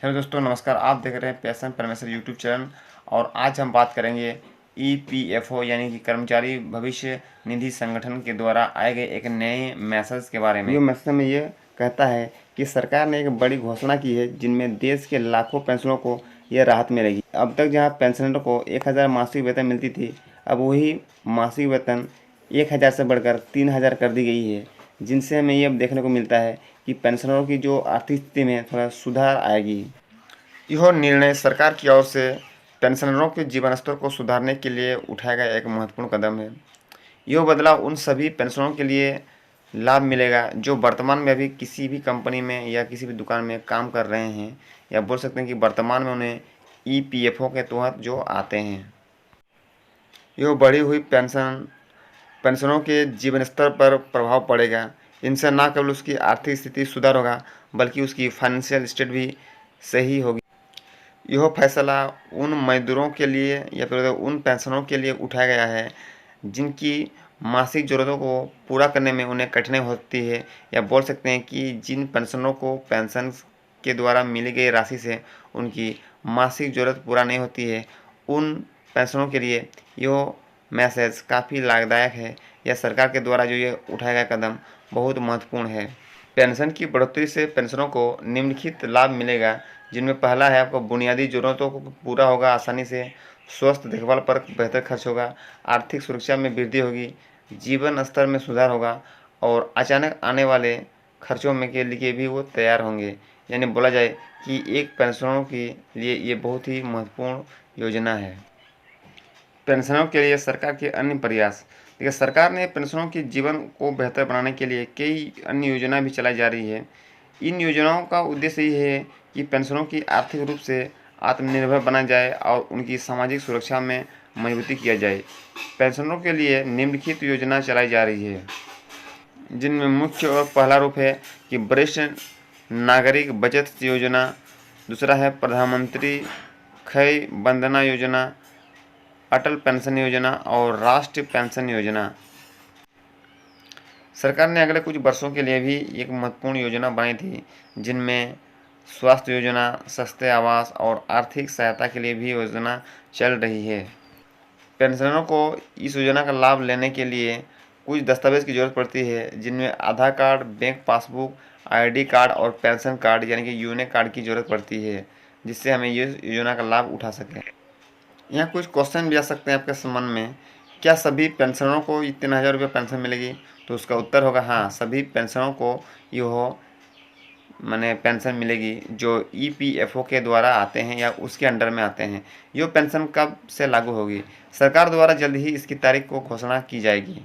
Hello दोस्तों, नमस्कार। आप देख रहे हैं पैशन परमेश्वर यूट्यूब चैनल। और आज हम बात करेंगे ईपीएफओ यानी कि कर्मचारी भविष्य निधि संगठन के द्वारा आए गए एक नए मैसेज के बारे में। जो मैसेज में ये कहता है कि सरकार ने एक बड़ी घोषणा की है जिनमें देश के लाखों पेंशनरों को यह राहत मिलेगी। अब तक जहां पेंशनरों को 1000 मासिक वेतन मिलती थी, अब वही मासिक वेतन 1000 से बढ़कर 3000 कर दी गई है, जिनसे हमें ये अब देखने को मिलता है कि पेंशनरों की जो आर्थिक स्थिति में थोड़ा सुधार आएगी। यह निर्णय सरकार की ओर से पेंशनरों के जीवन स्तर को सुधारने के लिए उठाया गया एक महत्वपूर्ण कदम है। यह बदलाव उन सभी पेंशनरों के लिए लाभ मिलेगा जो वर्तमान में अभी किसी भी कंपनी में या किसी भी दुकान में काम कर रहे हैं, या बोल सकते हैं कि वर्तमान में उन्हें ईपीएफओ के तहत जो आते हैं। यह बढ़ी हुई पेंशनों के जीवन स्तर पर प्रभाव पड़ेगा। इनसे न केवल उसकी आर्थिक स्थिति सुधार होगा, बल्कि उसकी फाइनेंशियल स्टेट भी सही होगी। यह फैसला उन मजदूरों के लिए या फिर उन पेंशनरों के लिए उठाया गया है जिनकी मासिक ज़रूरतों को पूरा करने में उन्हें कठिनाई होती है, या बोल सकते हैं कि जिन पेंशनरों को पेंशन के द्वारा मिली गई राशि से उनकी मासिक ज़रूरत पूरा नहीं होती है, उन पेंशनरों के लिए यह मैसेज काफ़ी लाभदायक है। यह सरकार के द्वारा जो ये उठाया गया कदम बहुत महत्वपूर्ण है। पेंशन की बढ़ोतरी से पेंशनरों को निम्नलिखित लाभ मिलेगा, जिनमें पहला है आपको बुनियादी ज़रूरतों को पूरा होगा आसानी से, स्वास्थ्य देखभाल पर बेहतर खर्च होगा, आर्थिक सुरक्षा में वृद्धि होगी, जीवन स्तर में सुधार होगा, और अचानक आने वाले खर्चों में के लिए भी वो तैयार होंगे। यानी बोला जाए कि एक पेंशनरों के लिए ये बहुत ही महत्वपूर्ण योजना है। पेंशनरों के लिए सरकार के अन्य प्रयास। देखिए, सरकार ने पेंशनरों के जीवन को बेहतर बनाने के लिए कई अन्य योजना भी चलाई जा रही है। इन योजनाओं का उद्देश्य ये है कि पेंशनरों की आर्थिक रूप से आत्मनिर्भर बना जाए और उनकी सामाजिक सुरक्षा में मजबूती किया जाए। पेंशनरों के लिए निम्नलिखित योजना चलाई जा रही है, जिनमें मुख्य और पहला रूप है कि वरिष्ठ नागरिक बचत योजना, दूसरा है प्रधानमंत्री क्षय वंदना योजना, अटल पेंशन योजना और राष्ट्रीय पेंशन योजना। सरकार ने अगले कुछ वर्षों के लिए भी एक महत्वपूर्ण योजना बनाई थी, जिनमें स्वास्थ्य योजना, सस्ते आवास और आर्थिक सहायता के लिए भी योजना चल रही है। पेंशनरों को इस योजना का लाभ लेने के लिए कुछ दस्तावेज की जरूरत पड़ती है, जिनमें Aadhaar card, bank passbook, ID card और पेंशन कार्ड यानी कि यूनिक कार्ड की जरूरत पड़ती है, जिससे हमें ये योजना का लाभ उठा सकें। यहाँ कुछ क्वेश्चन भी आ सकते हैं आपके मन में, क्या सभी पेंशनरों को 3000 रुपये पेंशन मिलेगी? तो उसका उत्तर होगा हाँ, सभी पेंशनरों को यह पेंशन मिलेगी जो ईपीएफओ के द्वारा आते हैं या उसके अंडर में आते हैं। यह पेंशन कब से लागू होगी? सरकार द्वारा जल्द ही इसकी तारीख को घोषणा की जाएगी।